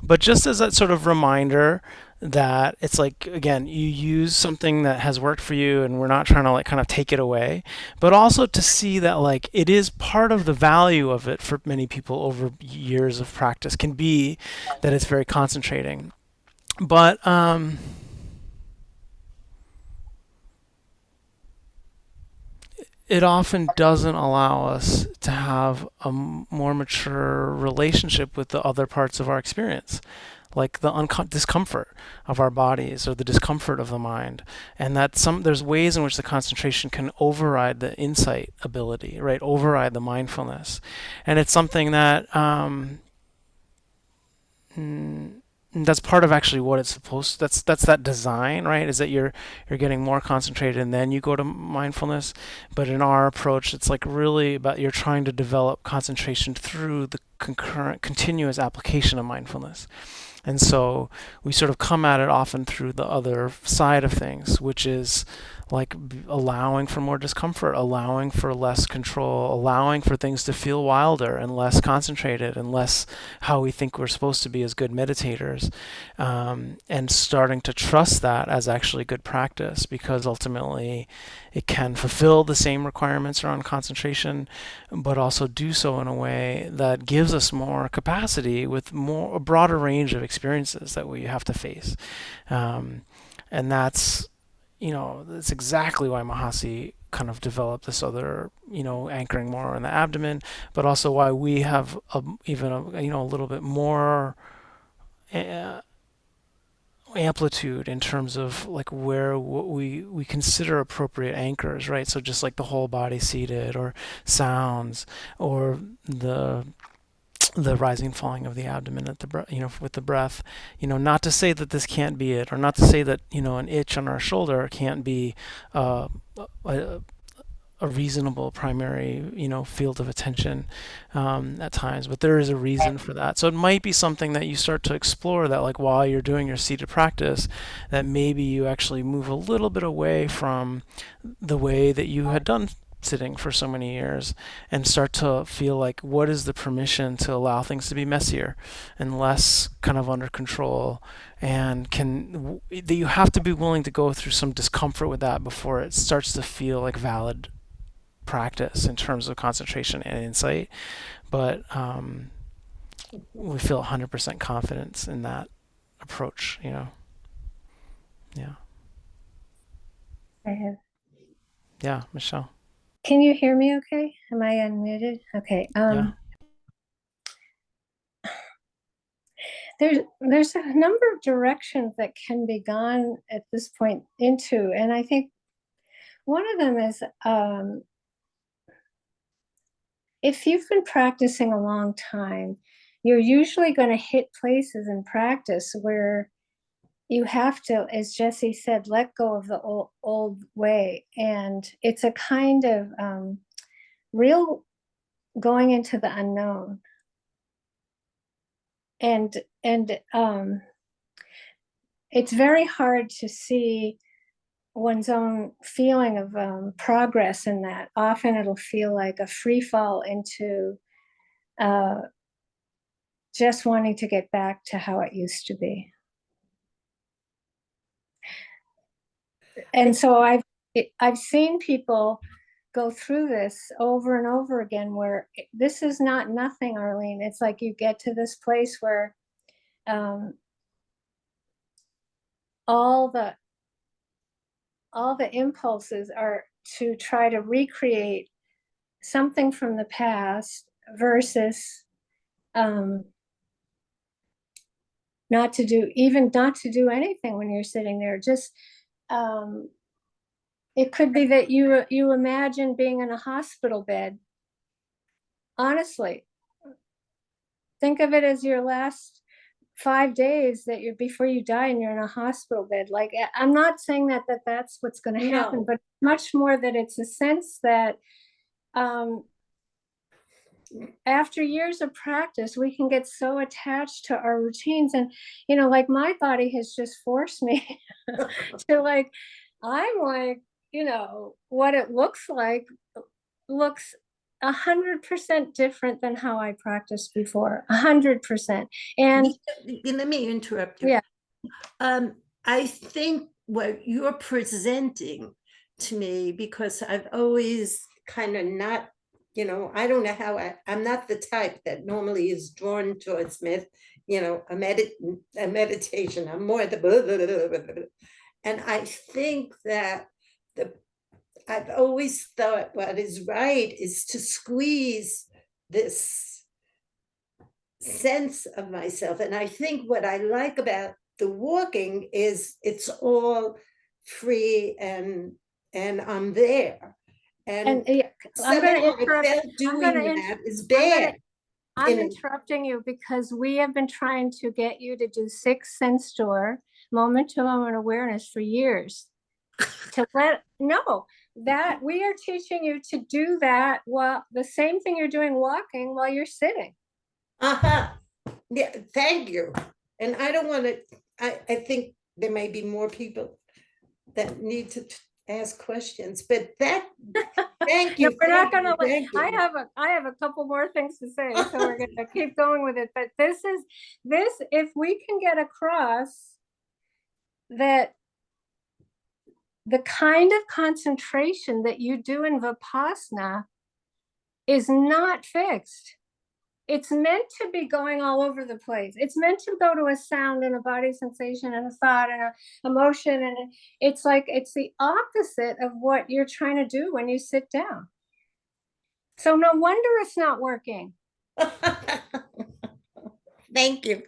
Speaker 1: But just as that sort of reminder that it's like, again, you use something that has worked for you and we're not trying to like kind of take it away, but also to see that like it is part of the value of it for many people over years of practice can be that it's very concentrating. But it often doesn't allow us to have a more mature relationship with the other parts of our experience, like the discomfort of our bodies or the discomfort of the mind, and that there's ways in which the concentration can override the insight ability, right? Override the mindfulness, and it's something that that's part of actually what it's supposed to, that's that design, right? Is that you're getting more concentrated and then you go to mindfulness. But in our approach, it's like really about you're trying to develop concentration through the concurrent continuous application of mindfulness. And so we sort of come at it often through the other side of things, which is like allowing for more discomfort, allowing for less control, allowing for things to feel wilder and less concentrated and less how we think we're supposed to be as good meditators, and starting to trust that as actually good practice, because ultimately it can fulfill the same requirements around concentration, but also do so in a way that gives us more capacity with a broader range of experiences that we have to face. And that's exactly why Mahasi kind of developed this other, anchoring more in the abdomen, but also why we have even a little bit more amplitude in terms of like what we consider appropriate anchors, right? So just like the whole body seated, or sounds, or the rising and falling of the abdomen at the with the breath. Not to say that this can't be it, or not to say that an itch on our shoulder can't be a reasonable primary field of attention at times, but there is a reason for that. So it might be something that you start to explore, that like while you're doing your seated practice, that maybe you actually move a little bit away from the way that you had done sitting for so many years, and start to feel like, what is the permission to allow things to be messier and less kind of under control, and that you have to be willing to go through some discomfort with that before it starts to feel like valid practice in terms of concentration and insight, but we feel 100% confidence in that approach, you know. Yeah.
Speaker 2: I have.
Speaker 1: Yeah, Michelle.
Speaker 2: Can you hear me okay? Am I unmuted? Okay.
Speaker 1: Yeah.
Speaker 2: There's a number of directions that can be gone at this point into, and I think one of them is if you've been practicing a long time, you're usually going to hit places in practice where you have to, as Jesse said, let go of the old way. And it's a kind of real going into the unknown. And it's very hard to see one's own feeling of progress in that. Often it'll feel like a free fall into just wanting to get back to how it used to be. And so I've seen people go through this over and over again, where this is not nothing, Arlene. It's like you get to this place where all the impulses are to try to recreate something from the past versus not to do anything when you're sitting there. Just it could be that you imagine being in a hospital bed. Honestly, think of it as your last 5 days that you're before you die and you're in a hospital bed. Like, I'm not saying that that's what's going to happen, but much more that it's a sense that after years of practice, we can get so attached to our routines. And, you know, like my body has just forced me to like, I'm like, you know, what it looks like looks 100% different than how I practiced before, 100%. And
Speaker 4: let me interrupt you.
Speaker 2: Yeah.
Speaker 4: I think what you're presenting to me, because I've always kind of not, you know, I don't know how I'm not the type that normally is drawn towards a meditation. I'm more the blah, blah, blah, blah, blah. And I think that I've always thought what is right is to squeeze this sense of myself. And I think what I like about the walking is it's all free and I'm there. And
Speaker 2: I'm going to interrupt.
Speaker 4: That is bad.
Speaker 2: I'm interrupting you because we have been trying to get you to do 6 sense door, moment to moment awareness for years. That we are teaching you to do that while the same thing you're doing walking while you're sitting.
Speaker 4: Yeah, thank you. And I don't want to, I think there may be more people that need to ask questions, but thank you.
Speaker 2: No, we're not going to, I have a couple more things to say, so we're going to keep going with it. But this, if we can get across that the kind of concentration that you do in Vipassana is not fixed. It's meant to be going all over the place. It's meant to go to a sound and a body sensation and a thought and an emotion. And it's like, it's the opposite of what you're trying to do when you sit down. So no wonder it's not working.
Speaker 4: Thank you.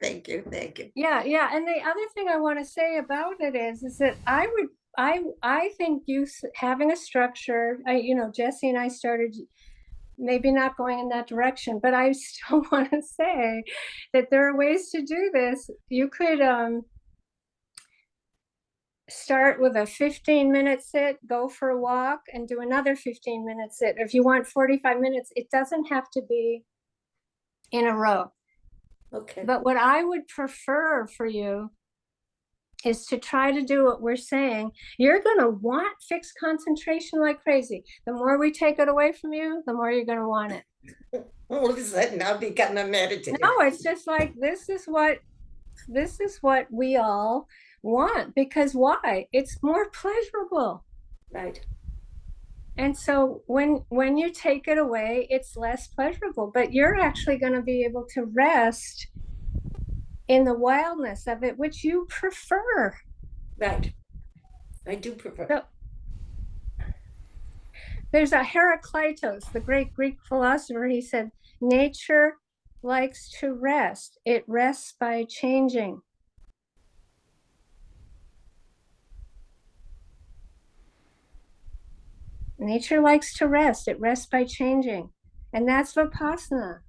Speaker 2: Yeah. And the other thing I want to say about it is that I think you having a structure, Jesse and I started maybe not going in that direction, but I still want to say that there are ways to do this. You could start with a 15-minute sit, go for a walk, and do another 15-minute sit. If you want 45 minutes, it doesn't have to be in a row.
Speaker 4: Okay.
Speaker 2: But what I would prefer for you is to try to do what we're saying. You're going to want fixed concentration like crazy. The more we take it away from you, the more you're going to want it.
Speaker 4: All of a sudden I'll become a meditator.
Speaker 2: No, it's just like, this is what we all want, because why? It's more pleasurable.
Speaker 4: Right.
Speaker 2: And so when you take it away, it's less pleasurable, but you're actually going to be able to rest in the wildness of it, which you prefer.
Speaker 4: Right. I do prefer.
Speaker 2: So there's a Heraclitus, the great Greek philosopher. He said, nature likes to rest. It rests by changing. Nature likes to rest. It rests by changing. And that's Vipassana.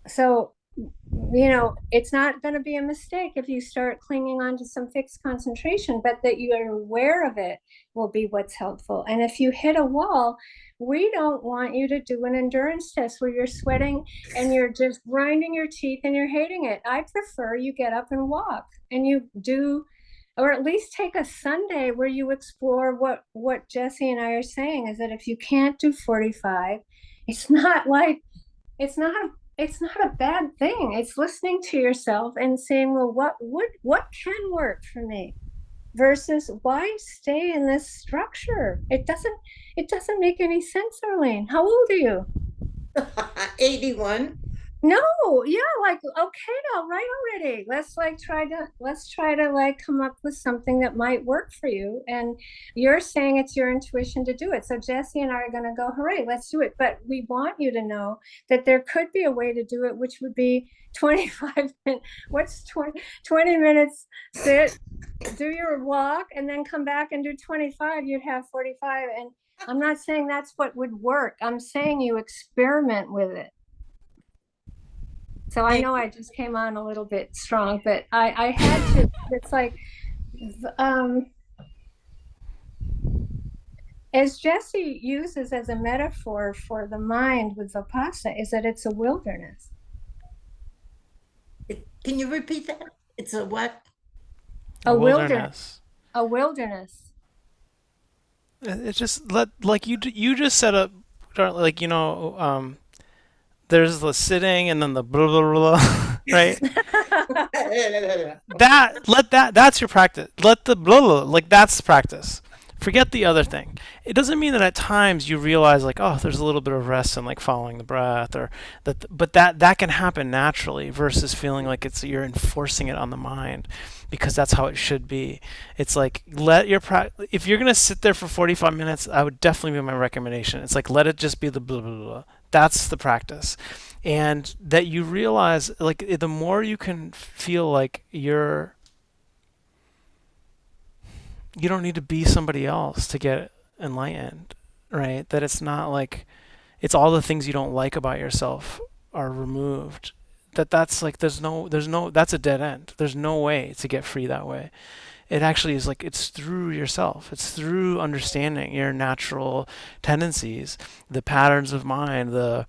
Speaker 2: So, it's not going to be a mistake if you start clinging on to some fixed concentration, but that you are aware of it will be what's helpful. And if you hit a wall, we don't want you to do an endurance test where you're sweating and you're just grinding your teeth and you're hating it. I prefer you get up and walk and you do, or at least take a Sunday where you explore what Jesse and I are saying is that if you can't do 45, it's not like it's not a bad thing. It's listening to yourself and saying, well, what can work for me versus why stay in this structure? It doesn't make any sense, Arlene. How old are you?
Speaker 4: 81.
Speaker 2: No, yeah, like okay now, right already. Let's try to like come up with something that might work for you. And you're saying it's your intuition to do it. So Jesse and I are gonna go, hooray, let's do it. But we want you to know that there could be a way to do it, which would be 25 minutes. What's 20 minutes, sit, do your walk, and then come back and do 25, you'd have 45. And I'm not saying that's what would work. I'm saying you experiment with it. So I know I just came on a little bit strong, but I had to. It's like, as Jesse uses as a metaphor for the mind with Vipassana, is that it's a wilderness.
Speaker 4: Can you repeat that? It's a what?
Speaker 2: A wilderness. A wilderness.
Speaker 1: It just like you just set up like there's the sitting and then the blah blah blah, right? That's your practice. Let the blah blah, like that's practice. Forget the other thing. It doesn't mean that at times you realize like, oh, there's a little bit of rest and like following the breath or that, but that can happen naturally versus feeling like you're enforcing it on the mind because that's how it should be. It's like if you're gonna sit there for 45 minutes, I would definitely be my recommendation. It's like let it just be the blah blah blah. That's the practice, and that you realize like the more you can feel like you don't need to be somebody else to get enlightened, right? That it's not like it's all the things you don't like about yourself are removed. That's like there's no that's a dead end. There's no way to get free that way. It actually is like it's through yourself. It's through understanding your natural tendencies, the patterns of mind, the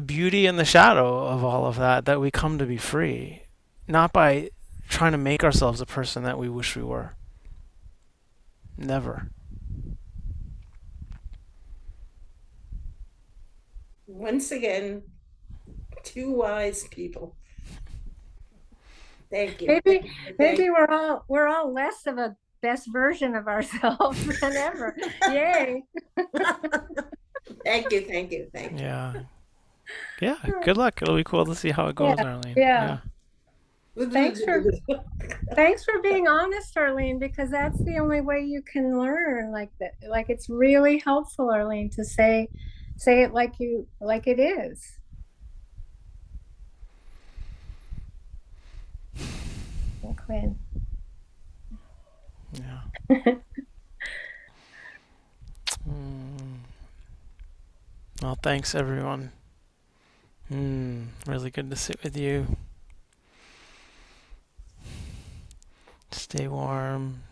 Speaker 1: beauty and the shadow of all of that we come to be free, not by trying to make ourselves a person that we wish we were. Never.
Speaker 4: Once again, two wise people. Thank you.
Speaker 2: Maybe we're all less of a best version of ourselves than ever. Yay.
Speaker 4: Thank you.
Speaker 1: Yeah. Yeah. Good luck. It'll be cool to see how it goes, Arlene.
Speaker 2: Yeah. Thanks for being honest, Arlene, because that's the only way you can learn like that. Like it's really helpful, Arlene, to say it like it is. Quinn.
Speaker 1: Yeah. Well, thanks everyone. Really good to sit with you. Stay warm.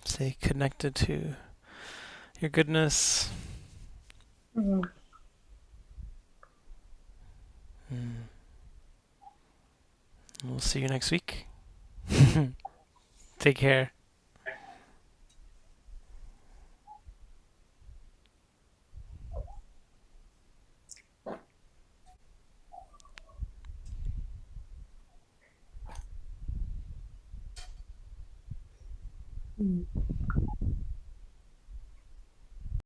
Speaker 1: Stay connected to your goodness. We'll see you next week. Take care.